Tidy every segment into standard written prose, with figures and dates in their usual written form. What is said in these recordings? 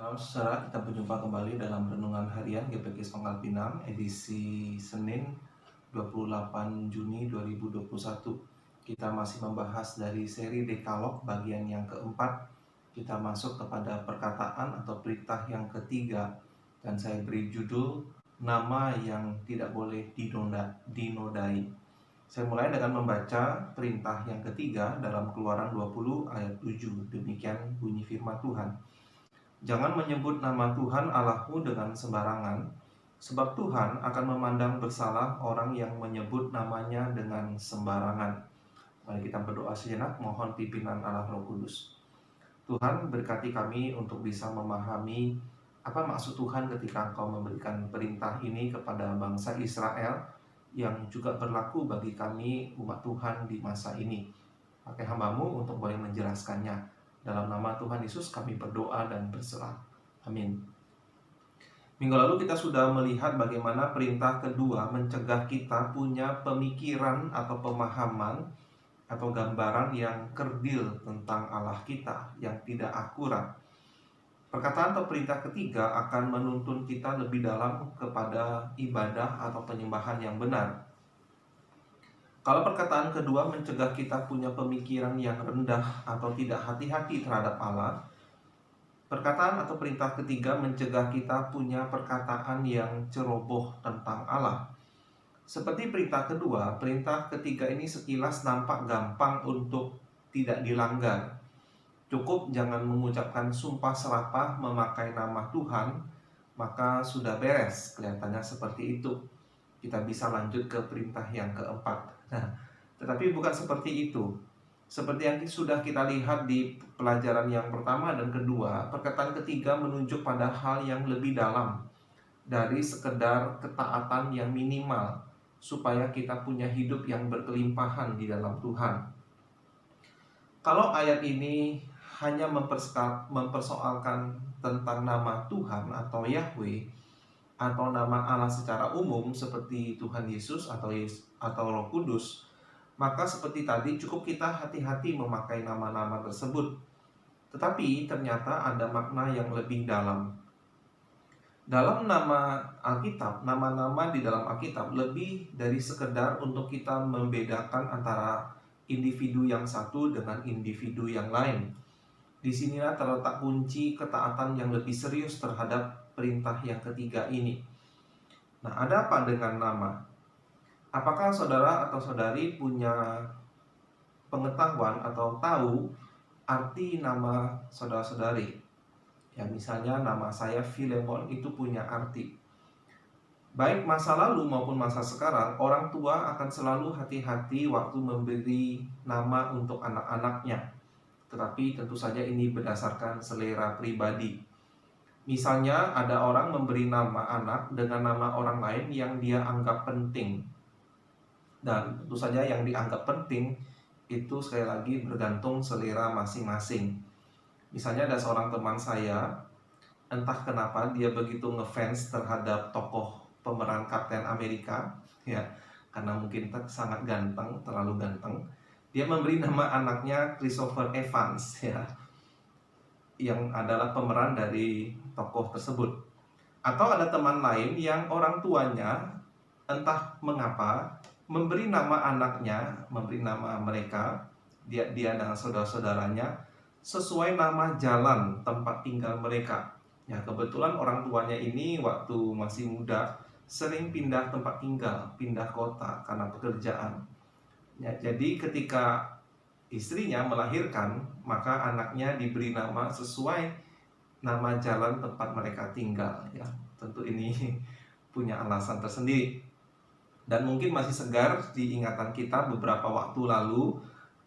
Salam saudara, kita berjumpa kembali dalam Renungan Harian GPKS Pangkal Pinang, edisi Senin 28 Juni 2021. Kita masih membahas dari seri Dekalog bagian yang keempat. Kita masuk kepada perkataan atau perintah yang ketiga, dan saya beri judul nama yang tidak boleh dinodai. Saya mulai dengan membaca perintah yang ketiga dalam Keluaran 20 ayat 7. Demikian bunyi firman Tuhan. Jangan menyebut nama Tuhan Allahmu dengan sembarangan, sebab Tuhan akan memandang bersalah orang yang menyebut namanya dengan sembarangan. Mari kita berdoa sejenak, mohon pimpinan Allah Roh Kudus. Tuhan, berkati kami untuk bisa memahami apa maksud Tuhan ketika Engkau memberikan perintah ini kepada bangsa Israel, yang juga berlaku bagi kami umat Tuhan di masa ini. Pakai hamba-Mu untuk boleh menjelaskannya. Dalam nama Tuhan Yesus kami berdoa dan berserah. Amin. Minggu lalu kita sudah melihat bagaimana perintah kedua mencegah kita punya pemikiran atau pemahaman atau gambaran yang kerdil tentang Allah kita, yang tidak akurat. Perkataan atau perintah ketiga akan menuntun kita lebih dalam kepada ibadah atau penyembahan yang benar. Kalau perkataan kedua mencegah kita punya pemikiran yang rendah atau tidak hati-hati terhadap Allah, perkataan atau perintah ketiga mencegah kita punya perkataan yang ceroboh tentang Allah. Seperti perintah kedua, perintah ketiga ini sekilas nampak gampang untuk tidak dilanggar. Cukup jangan mengucapkan sumpah serapah memakai nama Tuhan, maka sudah beres. Kelihatannya seperti itu. Kita bisa lanjut ke perintah yang keempat. Nah, tetapi bukan seperti itu. Seperti yang sudah kita lihat di pelajaran yang pertama dan kedua, perkataan ketiga menunjuk pada hal yang lebih dalam dari sekedar ketaatan yang minimal, supaya kita punya hidup yang berkelimpahan di dalam Tuhan. Kalau ayat ini hanya mempersoalkan tentang nama Tuhan atau Yahweh, atau nama Allah secara umum seperti Tuhan Yesus atau Roh Kudus, maka seperti tadi cukup kita hati-hati memakai nama-nama tersebut. Tetapi ternyata ada makna yang lebih dalam. Dalam nama Alkitab, nama-nama di dalam Alkitab lebih dari sekedar untuk kita membedakan antara individu yang satu dengan individu yang lain. Disinilah terletak kunci ketaatan yang lebih serius terhadap perintah yang ketiga ini. Nah, ada apa dengan nama? Apakah saudara atau saudari punya pengetahuan atau tahu arti nama saudara-saudari? Ya, misalnya nama saya Filemon itu punya arti. Baik masa lalu maupun masa sekarang, orang tua akan selalu hati-hati waktu memberi nama untuk anak-anaknya. Tetapi tentu saja ini berdasarkan selera pribadi. Misalnya ada orang memberi nama anak dengan nama orang lain yang dia anggap penting. Dan tentu saja yang dianggap penting itu sekali lagi bergantung selera masing-masing. Misalnya ada seorang teman saya, entah kenapa dia begitu ngefans terhadap tokoh pemeran Kapten Amerika, ya, karena mungkin sangat ganteng, terlalu ganteng. Dia memberi nama anaknya Christopher Evans, ya, yang adalah pemeran dari tokoh tersebut. Atau ada teman lain yang orang tuanya entah mengapa memberi nama anaknya, memberi nama mereka, dia dengan saudara-saudaranya sesuai nama jalan tempat tinggal mereka. Ya, kebetulan orang tuanya ini waktu masih muda sering pindah tempat tinggal, pindah kota karena pekerjaan. Ya, jadi ketika istrinya melahirkan, maka anaknya diberi nama sesuai nama jalan tempat mereka tinggal. Ya, tentu ini punya alasan tersendiri. Dan mungkin masih segar di ingatan kita beberapa waktu lalu,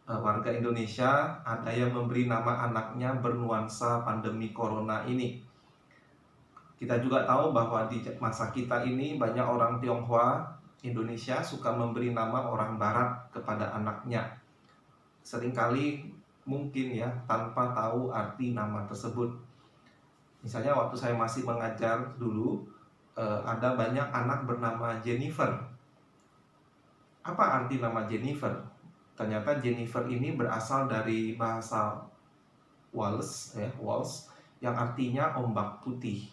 warga Indonesia ada yang memberi nama anaknya bernuansa pandemi corona ini. Kita juga tahu bahwa di masa kita ini banyak orang Tionghoa Indonesia suka memberi nama orang Barat kepada anaknya. Seringkali mungkin ya tanpa tahu arti nama tersebut. Misalnya waktu saya masih mengajar dulu, ada banyak anak bernama Jennifer. Apa arti nama Jennifer? Ternyata Jennifer ini berasal dari bahasa Wales, yang artinya ombak putih.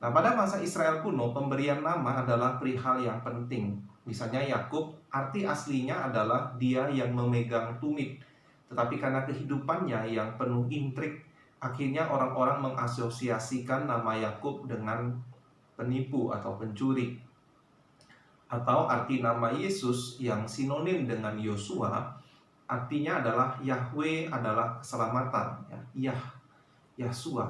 Nah, pada masa Israel kuno, pemberian nama adalah perihal yang penting. Misalnya Yakub, arti aslinya adalah dia yang memegang tumit. Tetapi karena kehidupannya yang penuh intrik, akhirnya orang-orang mengasosiasikan nama Yakub dengan penipu atau pencuri. Atau arti nama Yesus yang sinonim dengan Yosua, artinya adalah Yahweh adalah keselamatan, Yahshua.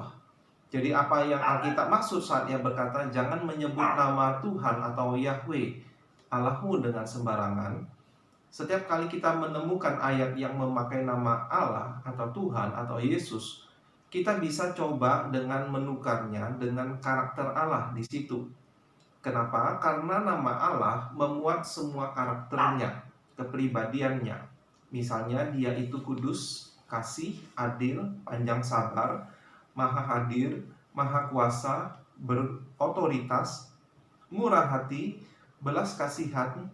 Jadi apa yang Alkitab maksud saat ia berkata jangan menyebut nama Tuhan atau Yahweh Allahmu dengan sembarangan. Setiap kali kita menemukan ayat yang memakai nama Allah atau Tuhan atau Yesus, kita bisa coba dengan menukarnya dengan karakter Allah di situ. Kenapa? Karena nama Allah memuat semua karakternya, kepribadiannya. Misalnya dia itu kudus, kasih, adil, panjang sabar, maha hadir, maha kuasa, berotoritas, murah hati, belas kasihan,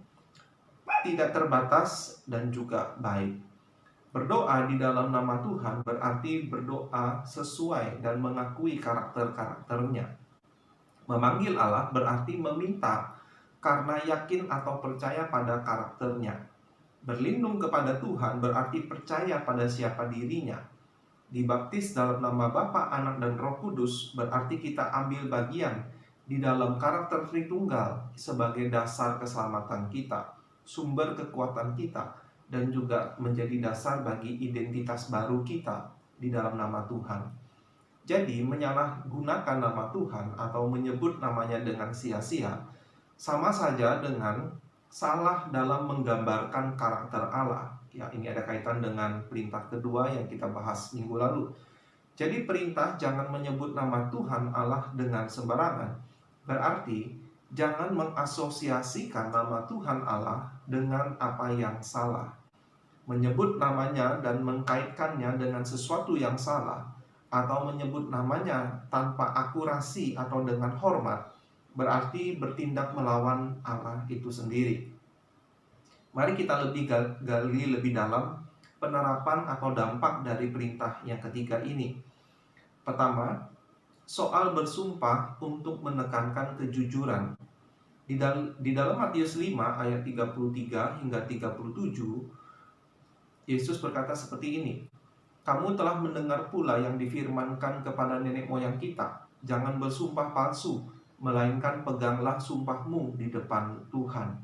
tidak terbatas, dan juga baik. Berdoa di dalam nama Tuhan berarti berdoa sesuai dan mengakui karakter-karakternya. Memanggil Allah berarti meminta karena yakin atau percaya pada karakternya. Berlindung kepada Tuhan berarti percaya pada siapa dirinya. Dibaptis dalam nama Bapa, Anak, dan Roh Kudus berarti kita ambil bagian di dalam karakter Tritunggal sebagai dasar keselamatan kita, sumber kekuatan kita, dan juga menjadi dasar bagi identitas baru kita di dalam nama Tuhan. Jadi menyalahgunakan nama Tuhan atau menyebut namanya dengan sia-sia sama saja dengan salah dalam menggambarkan karakter Allah. Ya, ini ada kaitan dengan perintah kedua yang kita bahas minggu lalu. Jadi perintah jangan menyebut nama Tuhan Allah dengan sembarangan berarti jangan mengasosiasikan nama Tuhan Allah dengan apa yang salah. Menyebut namanya dan mengkaitkannya dengan sesuatu yang salah, atau menyebut namanya tanpa akurasi atau dengan hormat, berarti bertindak melawan Allah itu sendiri. Mari kita gali lebih dalam penerapan atau dampak dari perintah yang ketiga ini. Pertama, soal bersumpah untuk menekankan kejujuran. Di dalam Matius 5 ayat 33 hingga 37, Yesus berkata seperti ini. Kamu telah mendengar pula yang difirmankan kepada nenek moyang kita, jangan bersumpah palsu, melainkan peganglah sumpahmu di depan Tuhan.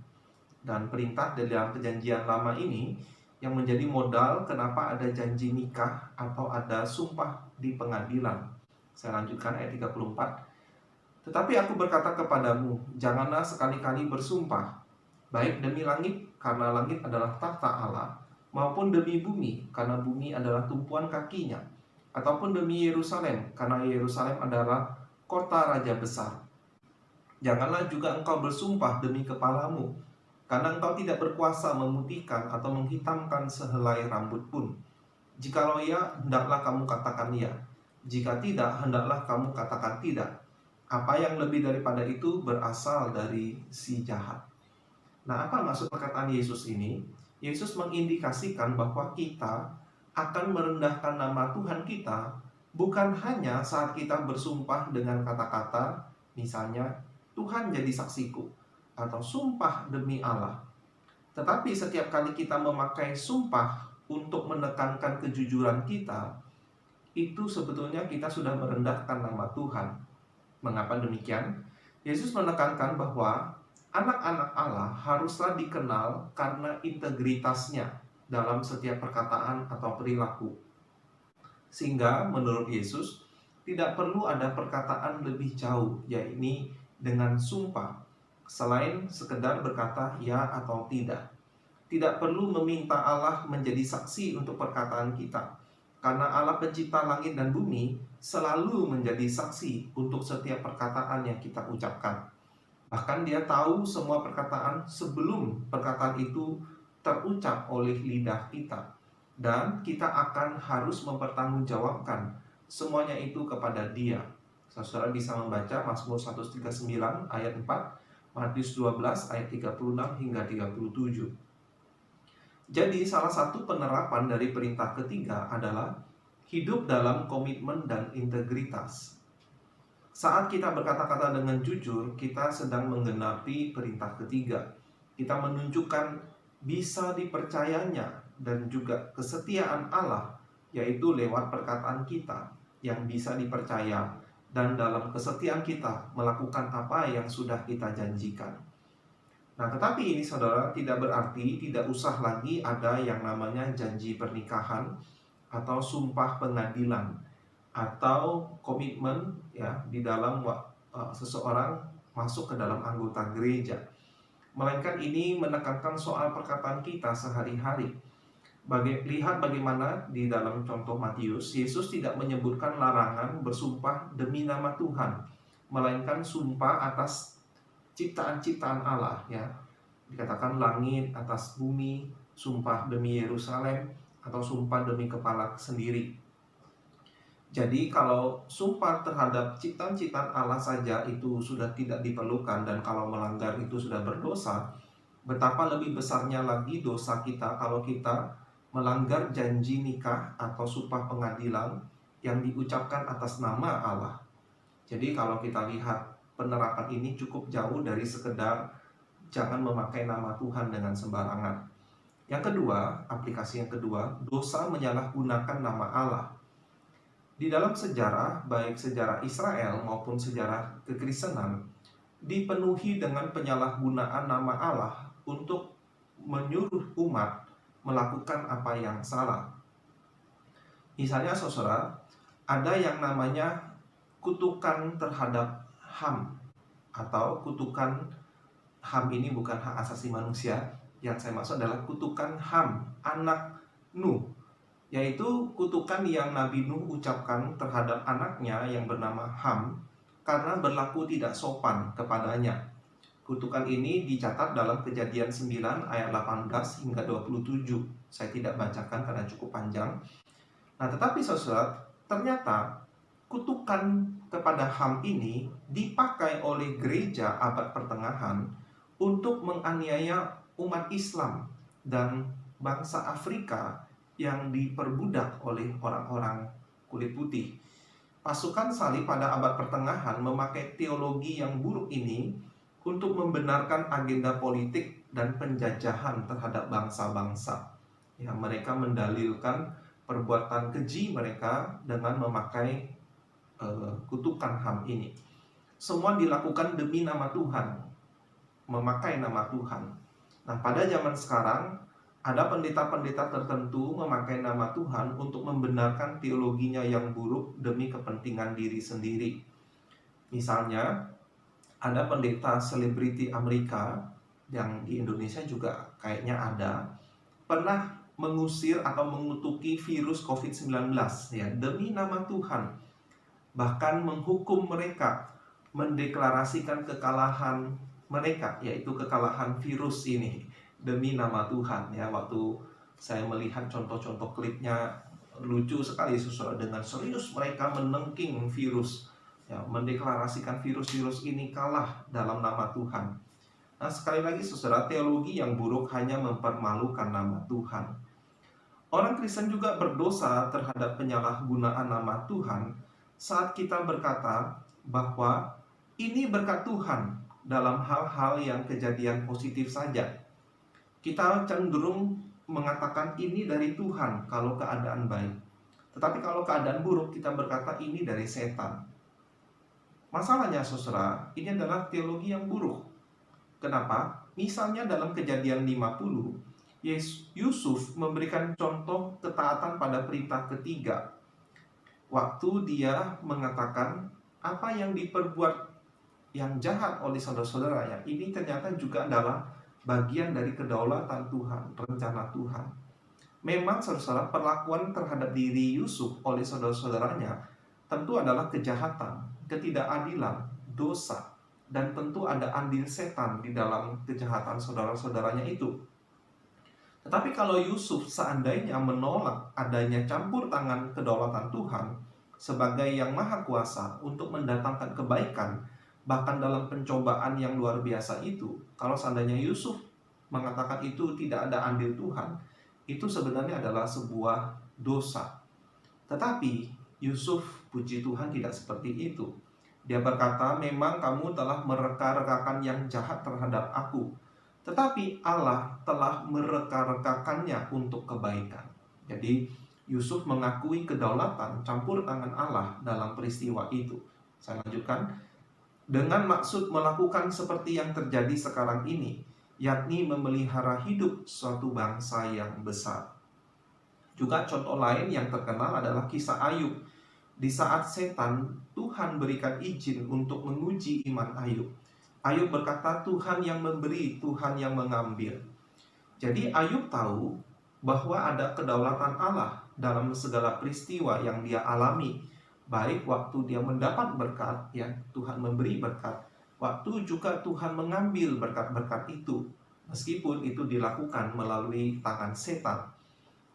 Dan perintah di dalam perjanjian lama ini yang menjadi modal kenapa ada janji nikah atau ada sumpah di pengadilan. Saya lanjutkan ayat 34. Tetapi aku berkata kepadamu, janganlah sekali-kali bersumpah, baik demi langit, karena langit adalah tahta Allah, maupun demi bumi, karena bumi adalah tumpuan kakinya, ataupun demi Yerusalem, karena Yerusalem adalah kota raja besar. Janganlah juga engkau bersumpah demi kepalamu, karena engkau tidak berkuasa memutihkan atau menghitamkan sehelai rambut pun. Jikalau ya, hendaklah kamu katakan ya. Jika tidak, hendaklah kamu katakan tidak. Apa yang lebih daripada itu berasal dari si jahat. Nah, apa maksud perkataan Yesus ini? Yesus mengindikasikan bahwa kita akan merendahkan nama Tuhan kita bukan hanya saat kita bersumpah dengan kata-kata, misalnya, Tuhan jadi saksiku, atau sumpah demi Allah. Tetapi setiap kali kita memakai sumpah untuk menekankan kejujuran kita, itu sebetulnya kita sudah merendahkan nama Tuhan. Mengapa demikian? Yesus menekankan bahwa anak-anak Allah haruslah dikenal karena integritasnya dalam setiap perkataan atau perilaku. Sehingga menurut Yesus tidak perlu ada perkataan lebih jauh, yaitu dengan sumpah, selain sekedar berkata ya atau tidak. Tidak perlu meminta Allah menjadi saksi untuk perkataan kita, karena Allah pencipta langit dan bumi selalu menjadi saksi untuk setiap perkataan yang kita ucapkan. Bahkan dia tahu semua perkataan sebelum perkataan itu terucap oleh lidah kita. Dan kita akan harus mempertanggungjawabkan semuanya itu kepada dia. Saudara bisa membaca Mazmur 139 ayat 4, Matius 12 ayat 36 hingga 37. Jadi salah satu penerapan dari perintah ketiga adalah hidup dalam komitmen dan integritas. Saat kita berkata-kata dengan jujur, kita sedang menggenapi perintah ketiga. Kita menunjukkan bisa dipercayanya dan juga kesetiaan Allah, yaitu lewat perkataan kita yang bisa dipercaya, dan dalam kesetiaan kita melakukan apa yang sudah kita janjikan. Nah, tetapi ini saudara tidak berarti tidak usah lagi ada yang namanya janji pernikahan atau sumpah pengadilan atau komitmen ya di dalam seseorang masuk ke dalam anggota gereja. Melainkan ini menekankan soal perkataan kita sehari-hari. Lihat bagaimana di dalam contoh Matius, Yesus tidak menyebutkan larangan bersumpah demi nama Tuhan, melainkan sumpah atas ciptaan-ciptaan Allah ya. Dikatakan langit atas bumi, sumpah demi Yerusalem, atau sumpah demi kepala sendiri. Jadi kalau sumpah terhadap ciptaan-ciptaan Allah saja itu sudah tidak diperlukan, dan kalau melanggar itu sudah berdosa, betapa lebih besarnya lagi dosa kita kalau kita melanggar janji nikah atau sumpah pengadilan yang diucapkan atas nama Allah. Jadi kalau kita lihat penerapan ini cukup jauh dari sekedar jangan memakai nama Tuhan dengan sembarangan. Yang kedua, aplikasi yang kedua, dosa menyalahgunakan nama Allah. Di dalam sejarah, baik sejarah Israel maupun sejarah kekristenan, dipenuhi dengan penyalahgunaan nama Allah untuk menyuruh umat melakukan apa yang salah. Misalnya saudara, ada yang namanya kutukan terhadap HAM, atau kutukan HAM ini bukan hak asasi manusia. Yang saya maksud adalah kutukan HAM, anak Nuh, yaitu kutukan yang Nabi Nuh ucapkan terhadap anaknya yang bernama Ham karena berlaku tidak sopan kepadanya. Kutukan ini dicatat dalam Kejadian 9 ayat 18 hingga 27. Saya tidak bacakan karena cukup panjang. Nah, tetapi saudara, ternyata kutukan kepada Ham ini dipakai oleh gereja abad pertengahan untuk menganiaya umat Islam dan bangsa Afrika yang diperbudak oleh orang-orang kulit putih. Pasukan salib pada abad pertengahan memakai teologi yang buruk ini untuk membenarkan agenda politik dan penjajahan terhadap bangsa-bangsa. Ya, mereka mendalilkan perbuatan keji mereka dengan memakai kutukan HAM ini. Semua dilakukan demi nama Tuhan, memakai nama Tuhan. Nah, pada zaman sekarang ada pendeta-pendeta tertentu memakai nama Tuhan untuk membenarkan teologinya yang buruk demi kepentingan diri sendiri. Misalnya, ada pendeta selebriti Amerika yang di Indonesia juga kayaknya ada, pernah mengusir atau mengutuki virus COVID-19 ya demi nama Tuhan. Bahkan menghukum mereka, mendeklarasikan kekalahan mereka, yaitu kekalahan virus ini demi nama Tuhan ya. Waktu saya melihat contoh-contoh klipnya lucu sekali saudara, dengan serius mereka menengking virus ya, mendeklarasikan virus-virus ini kalah dalam nama Tuhan. Nah, sekali lagi saudara, teologi yang buruk hanya mempermalukan nama Tuhan. Orang Kristen juga berdosa terhadap penyalahgunaan nama Tuhan saat kita berkata bahwa ini berkat Tuhan dalam hal-hal yang kejadian positif saja. Kita cenderung mengatakan ini dari Tuhan kalau keadaan baik. Tetapi kalau keadaan buruk, kita berkata ini dari setan. Masalahnya saudara, ini adalah teologi yang buruk. Kenapa? Misalnya dalam Kejadian 50, Yusuf memberikan contoh ketaatan pada perintah ketiga. Waktu dia mengatakan apa yang diperbuat yang jahat oleh saudara-saudaranya, ini ternyata juga adalah bagian dari kedaulatan Tuhan, rencana Tuhan. Memang saudara-saudara, perlakuan terhadap diri Yusuf oleh saudara-saudaranya tentu adalah kejahatan, ketidakadilan, dosa, dan tentu ada andil setan di dalam kejahatan saudara-saudaranya itu. Tetapi kalau Yusuf seandainya menolak adanya campur tangan kedaulatan Tuhan sebagai yang maha kuasa untuk mendatangkan kebaikan, bahkan dalam pencobaan yang luar biasa itu, kalau seandainya Yusuf mengatakan itu tidak ada andil Tuhan, itu sebenarnya adalah sebuah dosa. Tetapi Yusuf, puji Tuhan, tidak seperti itu. Dia berkata, memang kamu telah mereka-rekakan yang jahat terhadap aku, tetapi Allah telah mereka-rekakannya untuk kebaikan. Jadi Yusuf mengakui kedaulatan campur tangan Allah dalam peristiwa itu. Saya lanjutkan, dengan maksud melakukan seperti yang terjadi sekarang ini, yakni memelihara hidup suatu bangsa yang besar. Juga contoh lain yang terkenal adalah kisah Ayub. Di saat setan, Tuhan berikan izin untuk menguji iman Ayub. Ayub berkata, Tuhan yang memberi, Tuhan yang mengambil. Jadi Ayub tahu bahwa ada kedaulatan Allah dalam segala peristiwa yang dia alami. Baik waktu dia mendapat berkat, ya Tuhan memberi berkat. Waktu juga Tuhan mengambil berkat-berkat itu. Meskipun itu dilakukan melalui tangan setan.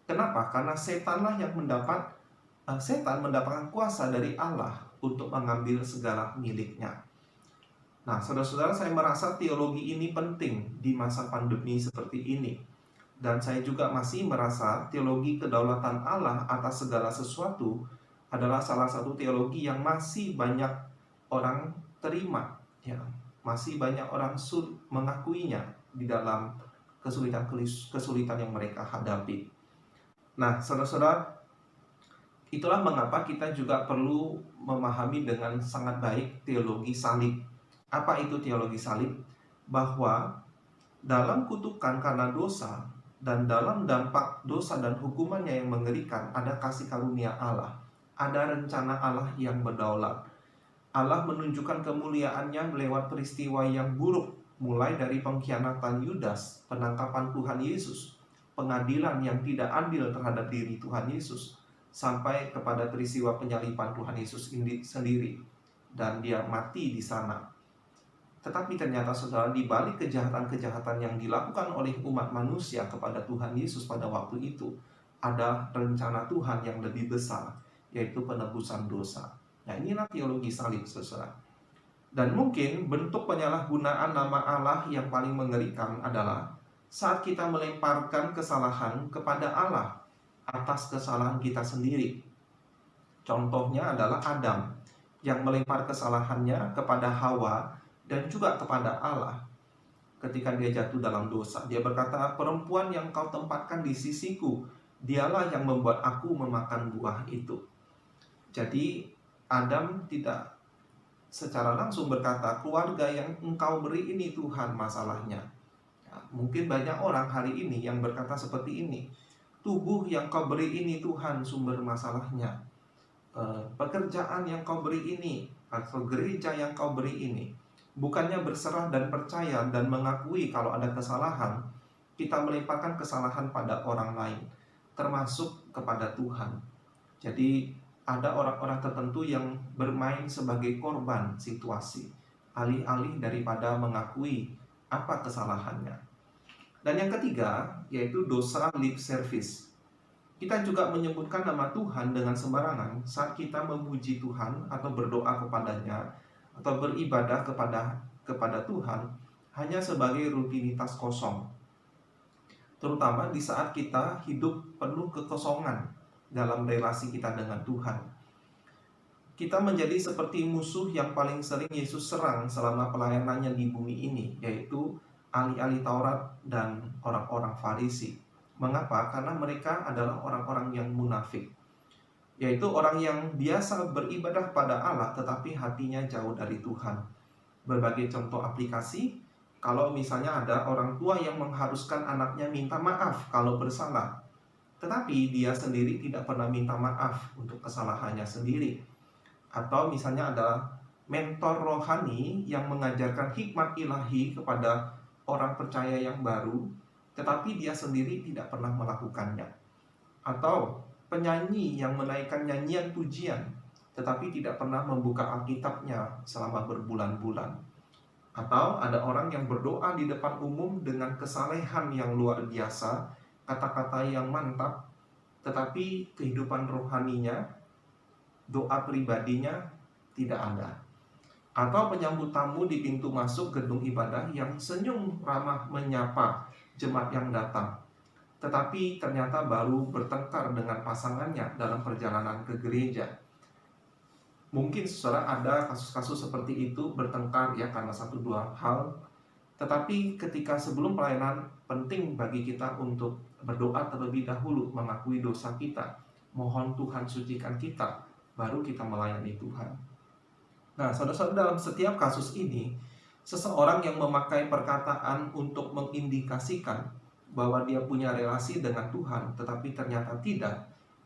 Kenapa? Karena setanlah yang setan mendapatkan kuasa dari Allah untuk mengambil segala miliknya. Nah, saudara-saudara, saya merasa teologi ini penting di masa pandemi seperti ini. Dan saya juga masih merasa teologi kedaulatan Allah atas segala sesuatu adalah salah satu teologi yang masih banyak orang terima, ya. Masih banyak orang mengakuinya di dalam kesulitan yang mereka hadapi. Nah, saudara-saudara, itulah mengapa kita juga perlu memahami dengan sangat baik teologi salib. Apa itu teologi salib? Bahwa dalam kutukan karena dosa dan dalam dampak dosa dan hukumannya yang mengerikan, ada kasih karunia Allah, ada rencana Allah yang berdaulat. Allah menunjukkan kemuliaannya lewat peristiwa yang buruk, mulai dari pengkhianatan Yudas, penangkapan Tuhan Yesus, pengadilan yang tidak adil terhadap diri Tuhan Yesus, sampai kepada peristiwa penyaliban Tuhan Yesus sendiri, dan dia mati di sana. Tetapi ternyata saudara, di balik kejahatan-kejahatan yang dilakukan oleh umat manusia kepada Tuhan Yesus pada waktu itu, ada rencana Tuhan yang lebih besar, yaitu penebusan dosa. Nah, inilah teologi salib, saudara. Dan mungkin bentuk penyalahgunaan nama Allah yang paling mengerikan adalah saat kita melemparkan kesalahan kepada Allah atas kesalahan kita sendiri. Contohnya adalah Adam yang melempar kesalahannya kepada Hawa dan juga kepada Allah ketika dia jatuh dalam dosa. Dia berkata, perempuan yang kau tempatkan di sisiku, dialah yang membuat aku memakan buah itu. Jadi Adam tidak secara langsung berkata, keluarga yang engkau beri ini Tuhan masalahnya. Ya, mungkin banyak orang hari ini yang berkata seperti ini, tubuh yang kau beri ini Tuhan sumber masalahnya. Pekerjaan yang kau beri ini, atau gereja yang kau beri ini. Bukannya berserah dan percaya dan mengakui kalau ada kesalahan, kita melemparkan kesalahan pada orang lain, termasuk kepada Tuhan. Jadi ada orang-orang tertentu yang bermain sebagai korban situasi, alih-alih daripada mengakui apa kesalahannya. Dan yang ketiga, yaitu dosa lip service. Kita juga menyebutkan nama Tuhan dengan sembarangan saat kita memuji Tuhan atau berdoa kepadanya, atau beribadah kepada Tuhan hanya sebagai rutinitas kosong. Terutama di saat kita hidup penuh kekosongan dalam relasi kita dengan Tuhan. Kita menjadi seperti musuh yang paling sering Yesus serang selama pelayanannya di bumi ini, yaitu ahli-ahli Taurat dan orang-orang Farisi. Mengapa? Karena mereka adalah orang-orang yang munafik, yaitu orang yang biasa beribadah pada Allah tetapi hatinya jauh dari Tuhan. Berbagai contoh aplikasi, kalau misalnya ada orang tua yang mengharuskan anaknya minta maaf kalau bersalah, tetapi dia sendiri tidak pernah minta maaf untuk kesalahannya sendiri. Atau misalnya ada mentor rohani yang mengajarkan hikmat ilahi kepada orang percaya yang baru, tetapi dia sendiri tidak pernah melakukannya. Atau penyanyi yang menaikkan nyanyian pujian, tetapi tidak pernah membuka Alkitabnya selama berbulan-bulan. Atau ada orang yang berdoa di depan umum dengan kesalehan yang luar biasa, kata-kata yang mantap, tetapi kehidupan rohaninya, doa pribadinya tidak ada. Atau penyambut tamu di pintu masuk gedung ibadah yang senyum ramah menyapa jemaat yang datang, tetapi ternyata baru bertengkar dengan pasangannya dalam perjalanan ke gereja. Mungkin saudara ada kasus-kasus seperti itu, bertengkar ya karena satu dua hal. Tetapi ketika sebelum pelayanan, penting bagi kita untuk berdoa terlebih dahulu, mengakui dosa kita, mohon Tuhan sucikan kita, baru kita melayani Tuhan. Nah, saudara-saudara, dalam setiap kasus ini, seseorang yang memakai perkataan untuk mengindikasikan bahwa dia punya relasi dengan Tuhan, tetapi ternyata tidak,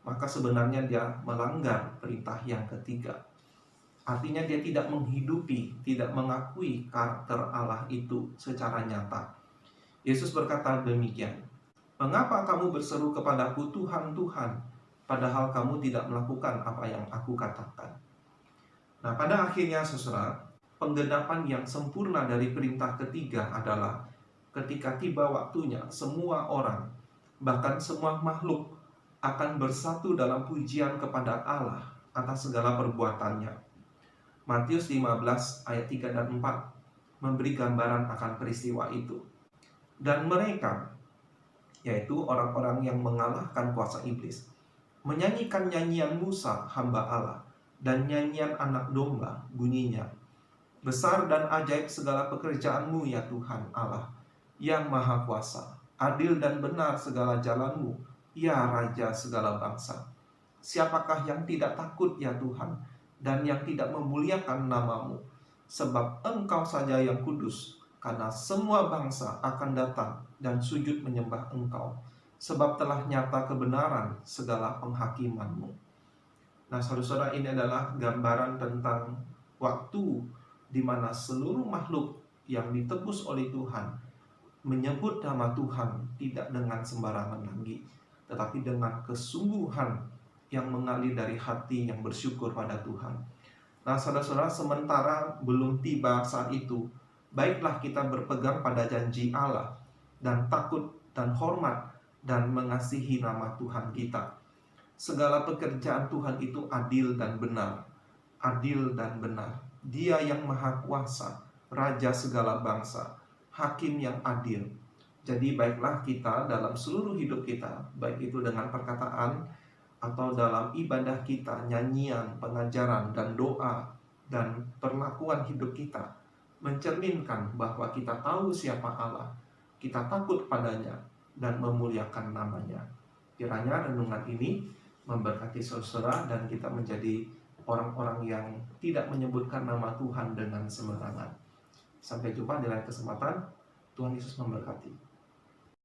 maka sebenarnya dia melanggar perintah yang ketiga. Artinya dia tidak menghidupi, tidak mengakui karakter Allah itu secara nyata. Yesus berkata demikian, "Mengapa kamu berseru kepadaku, Tuhan, Tuhan, padahal kamu tidak melakukan apa yang aku katakan?" Nah, pada akhirnya saudara, penggenapan yang sempurna dari perintah ketiga adalah ketika tiba waktunya, semua orang, bahkan semua makhluk akan bersatu dalam pujian kepada Allah atas segala perbuatannya. Matius 15 ayat 3 dan 4 memberi gambaran akan peristiwa itu. Dan mereka, yaitu orang-orang yang mengalahkan kuasa iblis, menyanyikan nyanyian Musa hamba Allah dan nyanyian anak domba, bunyinya, "Besar dan ajaib segala pekerjaanmu ya Tuhan Allah yang maha kuasa, adil dan benar segala jalanmu ya Raja segala bangsa. Siapakah yang tidak takut ya Tuhan, dan yang tidak memuliakan namamu, sebab Engkau saja yang kudus, karena semua bangsa akan datang dan sujud menyembah Engkau, sebab telah nyata kebenaran segala penghakimanmu." Nah, saudara-saudara, ini adalah gambaran tentang waktu di mana seluruh makhluk yang ditebus oleh Tuhan menyebut nama Tuhan tidak dengan sembarangan lagi, tetapi dengan kesungguhan yang mengalir dari hati yang bersyukur pada Tuhan. Nah, saudara-saudara, sementara belum tiba saat itu, baiklah kita berpegang pada janji Allah dan takut dan hormat dan mengasihi nama Tuhan kita. Segala pekerjaan Tuhan itu adil dan benar. Adil dan benar. Dia yang maha kuasa, Raja segala bangsa, Hakim yang adil. Jadi baiklah kita dalam seluruh hidup kita, baik itu dengan perkataan atau dalam ibadah kita, nyanyian, pengajaran, dan doa, dan perlakuan hidup kita, mencerminkan bahwa kita tahu siapa Allah, kita takut padanya, dan memuliakan namanya. Kiranya renungan ini memberkati saudara dan kita menjadi orang-orang yang tidak menyebutkan nama Tuhan dengan sembarangan. Sampai jumpa di lain kesempatan. Tuhan Yesus memberkati.